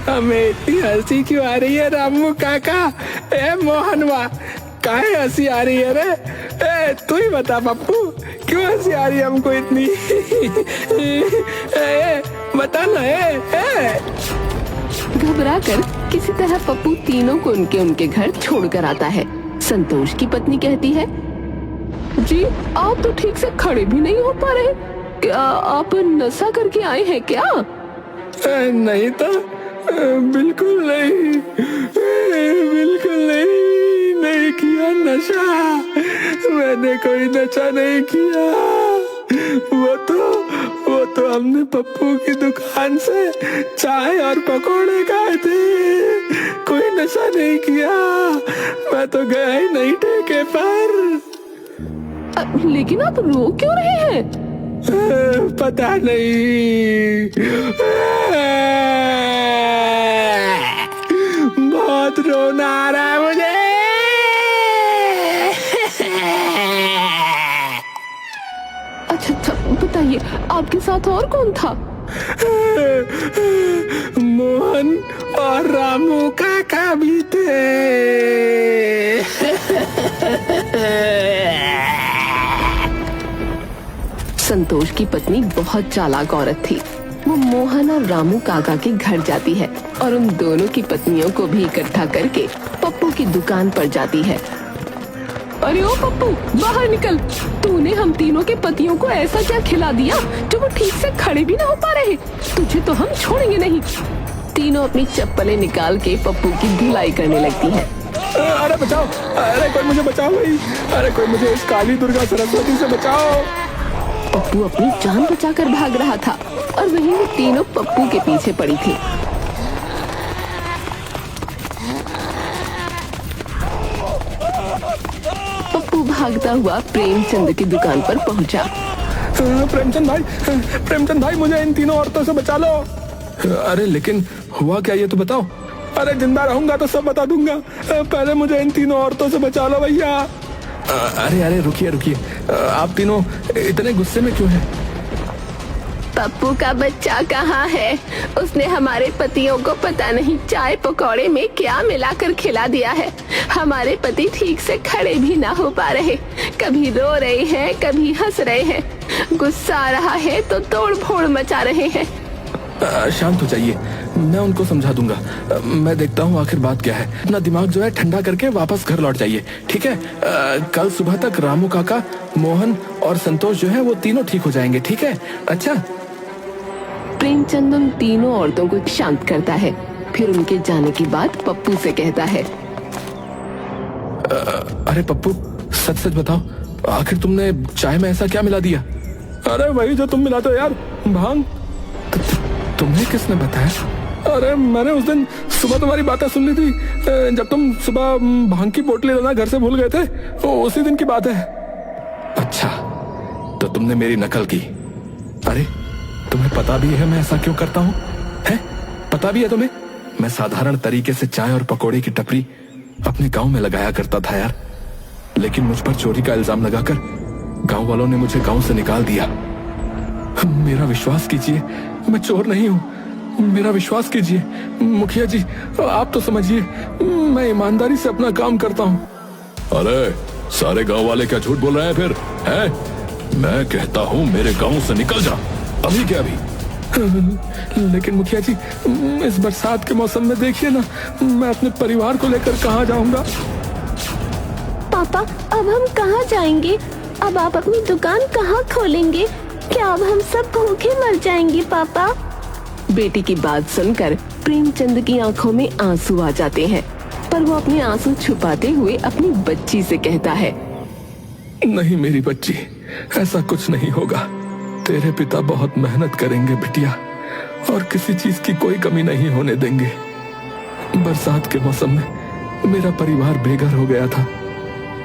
हमें इतनी हंसी क्यों आ रही है रामू काका? ए मोहनवा, काहे हंसी आ रही है रे? ए तू ही बता पप्पू, क्यों हंसी आ रही है हमको इतनी? बता ना। घबरा कर किसी तरह पप्पू तीनों को उनके घर छोड़कर आता है। संतोष की पत्नी कहती है, जी आप तो ठीक से खड़े भी नहीं हो पा रहे, क्या आप नशा करके आए हैं क्या? नहीं तो, बिल्कुल नहीं, बिल्कुल नहीं किया नशा। मैंने कोई नशा नहीं किया। वो तो हमने पप्पू की दुकान से चाय और पकोड़े खाए थे। कोई नशा नहीं किया। मैं तो गया ही नहीं ठेके पर। लेकिन आप रो क्यों रहे हैं? पता नहीं, बहुत रोना आ रहा है मुझे। अच्छा बताइए, आपके साथ और कौन था? मोहन और रामू काका भी थे। संतोष की पत्नी बहुत चालाक औरत थी। वो मोहन और रामू काका के घर जाती है और उन दोनों की पत्नियों को भी इकट्ठा करके पप्पू की दुकान पर जाती है। अरे ओ पप्पू, बाहर निकल। तूने हम तीनों के पतियों को ऐसा क्या खिला दिया जो वो ठीक से खड़े भी ना हो पा रहे? तुझे तो हम छोड़ेंगे नहीं। तीनों अपनी चप्पलें निकाल के पप्पू की धुलाई करने लगती हैं। अरे बचाओ, अरे कोई मुझे बचाओ भाई, अरे कोई मुझे इस काली दुर्गा सरस्वती से बचाओ। पप्पू अपनी जान बचाकर भाग रहा था और वहीं वो तीनों पप्पू के पीछे पड़ी थी। पप्पू भागता हुआ प्रेमचंद की दुकान पर पहुंचा। प्रेमचंद भाई मुझे इन तीनों औरतों से बचा लो। अरे लेकिन हुआ क्या ये तो बताओ। अरे जिंदा रहूंगा तो सब बता दूंगा, पहले मुझे इन तीनों औरतों से बचा लो भैया। अरे रुकिए, आप तीनों इतने गुस्से में क्यों हैं? पप्पू का बच्चा कहाँ है? उसने हमारे पतियों को पता नहीं चाय पकौड़े में क्या मिलाकर खिला दिया है। हमारे पति ठीक से खड़े भी ना हो पा रहे, कभी रो रहे हैं, कभी हंस रहे हैं। गुस्सा आ रहा है तो तोड़ फोड़ मचा रहे हैं। शांत हो जाइए, मैं उनको समझा दूंगा। मैं देखता हूँ आखिर बात क्या है। अपना दिमाग जो है ठंडा करके वापस घर लौट जाइए, ठीक है? कल सुबह तक रामू काका, मोहन और संतोष जो है वो तीनों ठीक हो जाएंगे, ठीक है? अच्छा। प्रेमचंद उन तीनों औरतों को शांत करता है, फिर उनके जाने के बाद पप्पू से कहता है, अरे पप्पू सच बताओ, आखिर तुमने चाय में ऐसा क्या मिला दिया? अरे वही जो तुम मिलाते हो यार, भांग। तुम्हें किसने बताया? अरे मैंने उस दिन सुबह तुम्हारी बातें सुन ली थी, जब तुम सुबह भांग की बोतलें लेना घर से भूल गए थे, उसी दिन की बात है। अच्छा, तो तुमने मेरी नकल की। अरे तुम्हें पता भी है मैं ऐसा क्यों करता हूँ? है पता भी है तुम्हें? मैं साधारण तरीके से चाय और पकौड़े की टपरी अपने गांव में लगाया करता था यार, लेकिन मुझ पर चोरी का इल्जाम लगाकर गांव वालों ने मुझे गांव से निकाल दिया। मेरा विश्वास कीजिए, मैं चोर नहीं हूँ, मेरा विश्वास कीजिए। मुखिया जी आप तो समझिए, मैं ईमानदारी से अपना काम करता हूँ। अरे सारे गांव वाले क्या झूठ बोल रहे हैं फिर? हैं? मैं कहता हूँ मेरे गांव से निकल जा, अभी क्या अभी। लेकिन मुखिया जी, इस बरसात के मौसम में देखिए ना, मैं अपने परिवार को लेकर कहाँ जाऊंगा? पापा अब हम कहाँ जाएंगे? अब आप अपनी दुकान कहाँ खोलेंगे? क्या अब हम सब भूखे मर जाएंगे पापा? बेटी की बात सुनकर प्रेमचंद की आंखों में आंसू आ जाते हैं, पर वो अपने आंसू छुपाते हुए अपनी बच्ची से कहता है, नहीं मेरी बच्ची, ऐसा कुछ नहीं होगा। तेरे पिता बहुत मेहनत करेंगे बिटिया, और किसी चीज की कोई कमी नहीं होने देंगे। बरसात के मौसम में मेरा परिवार बेघर हो गया था।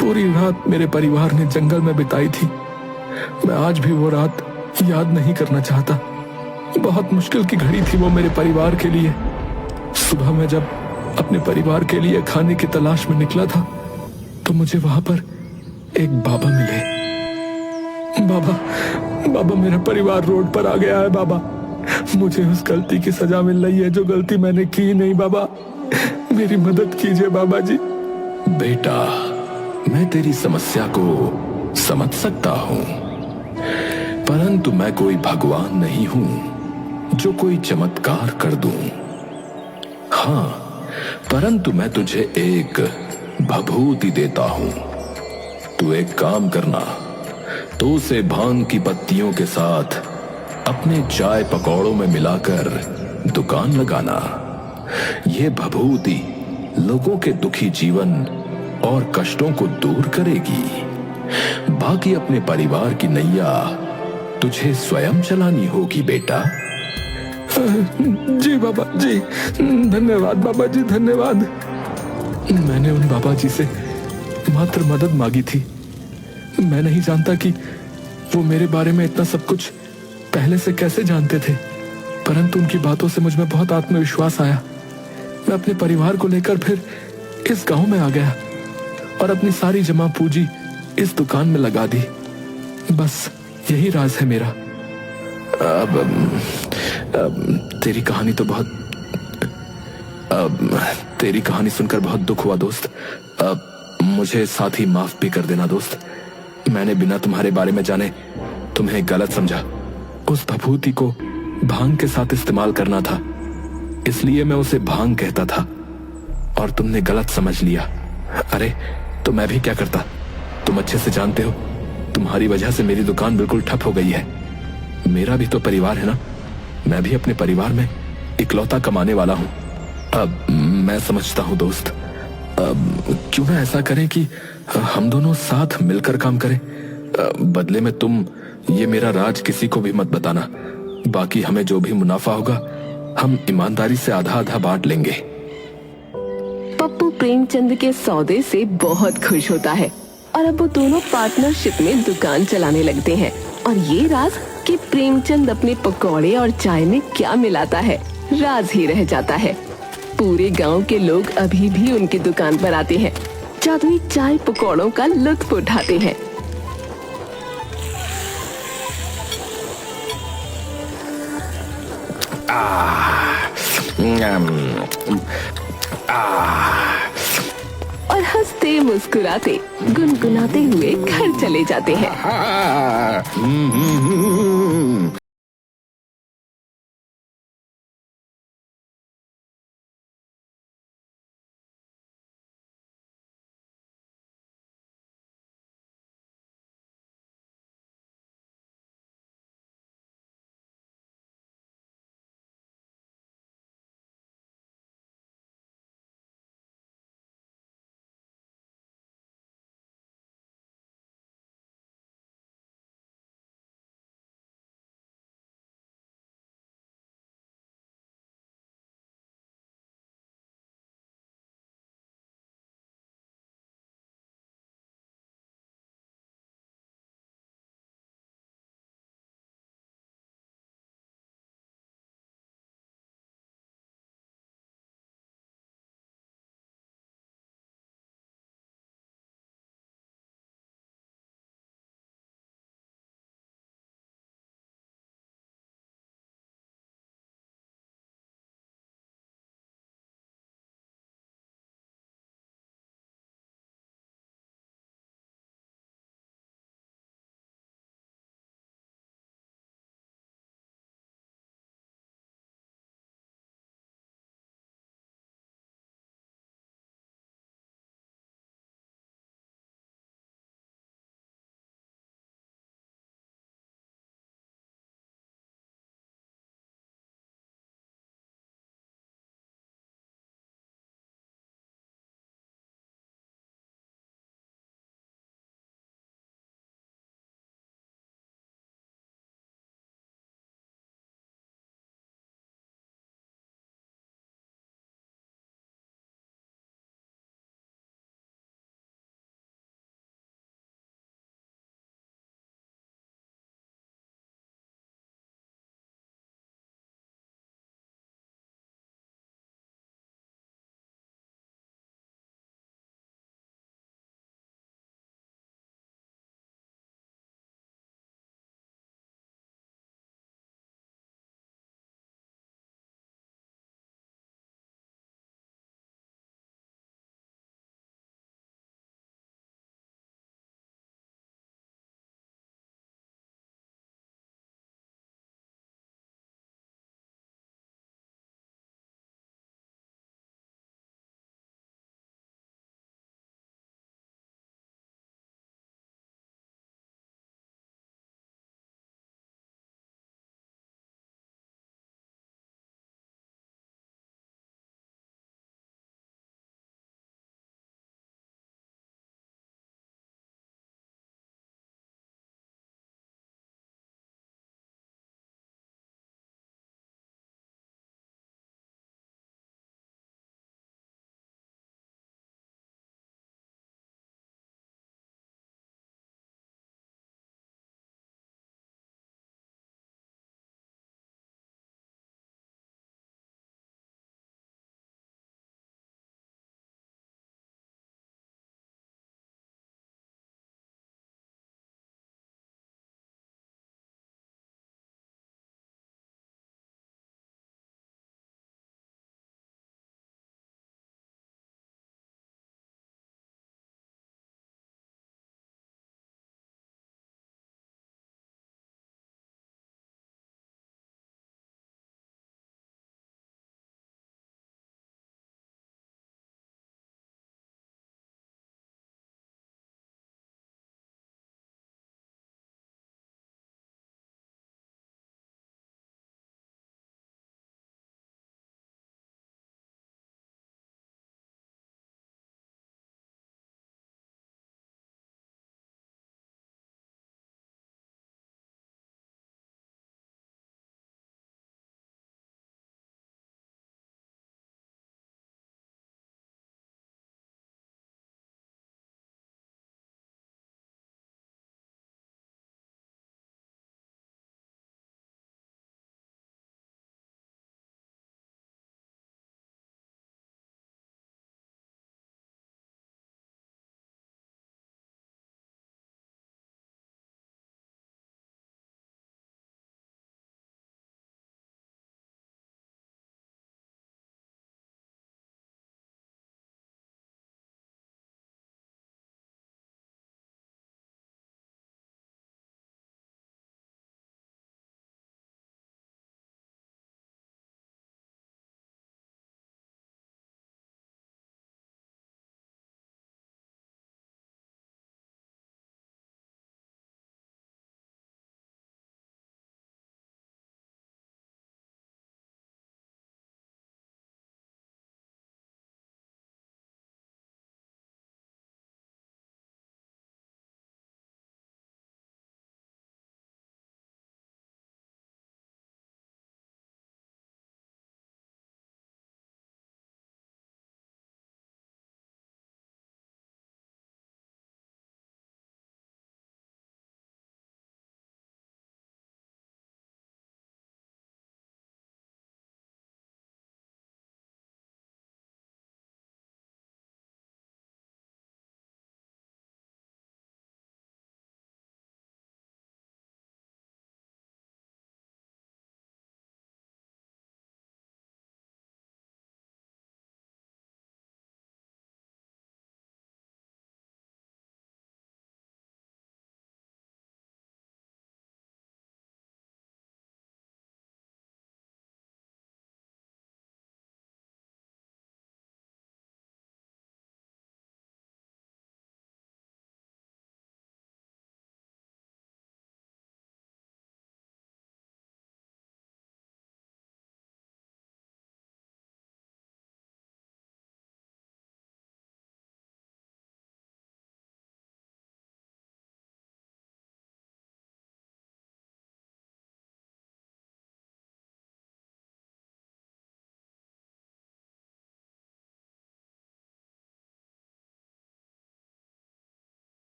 पूरी रात मेरे परिवार ने जंगल में बिताई थी। मैं आज भी वो रात याद नहीं करना चाहता। बहुत मुश्किल की घड़ी थी वो मेरे परिवार के लिए। सुबह में जब अपने परिवार के लिए खाने की तलाश में निकला था, तो मुझे वहां पर एक बाबा मिले। बाबा मेरा परिवार रोड पर आ गया है बाबा। मुझे उस गलती की सजा मिल रही है जो गलती मैंने की नहीं। बाबा मेरी मदद कीजिए बाबा जी। बेटा, मैं तेरी समस्या को समझ सकता हूं, परंतु मैं कोई भगवान नहीं हूं जो कोई चमत्कार कर दूं। हाँ, परंतु मैं तुझे एक भभूति देता हूं। तू एक काम करना, तो उसे भांग की पत्तियों के साथ अपने चाय पकौड़ों में मिलाकर दुकान लगाना। यह भभूति लोगों के दुखी जीवन और कष्टों को दूर करेगी। बाकी अपने परिवार की नैया तुझे स्वयं चलानी होगी बेटा। जी बाबा जी, धन्यवाद बाबा जी, धन्यवाद। मैंने उन बाबा जी से मात्र मदद मांगी थी। मैं नहीं जानता कि वो मेरे बारे में इतना सब कुछ पहले से कैसे जानते थे, परंतु उनकी बातों से मुझ में बहुत आत्मविश्वास आया। मैं अपने परिवार को लेकर फिर इस गांव में आ गया और अपनी सारी जमा पूंजी इस दुकान में लगा दी। बस यही राज है मेरा। अब तेरी कहानी तो बहुत तेरी कहानी सुनकर बहुत दुख हुआ दोस्त। मुझे साथ ही माफ भी कर देना दोस्त। मैंने बिना तुम्हारे बारे में जाने तुम्हें गलत समझा। उस भभूति को भांग के साथ इस्तेमाल करना था, इसलिए मैं उसे भांग कहता था और तुमने गलत समझ लिया। अरे तो मैं भी क्या करता, तुम अच्छे से जानते हो। तुम्हारी वजह से मेरी दुकान बिल्कुल ठप हो गई है। मेरा भी तो परिवार है ना, मैं भी अपने परिवार में इकलौता कमाने वाला हूं। अब मैं समझता हूं दोस्त, क्यों ना ऐसा करें कि हम दोनों साथ मिलकर काम करें। बदले में तुम ये मेरा राज किसी को भी मत बताना। बाकी हमें जो भी मुनाफा होगा हम ईमानदारी से आधा आधा बांट लेंगे। पप्पू प्रेमचंद के सौदे से बहुत खुश होता है और अब वो दोनों पार्टनरशिप में दुकान चलाने लगते हैं। और ये राज कि प्रेमचंद अपने पकौड़े और चाय में क्या मिलाता है, राज ही रह जाता है। पूरे गांव के लोग अभी भी उनकी दुकान पर आते हैं, जादुई चाय पकौड़ों का लुत्फ उठाते हैं। और हंसते मुस्कुराते गुनगुनाते हुए घर चले जाते हैं।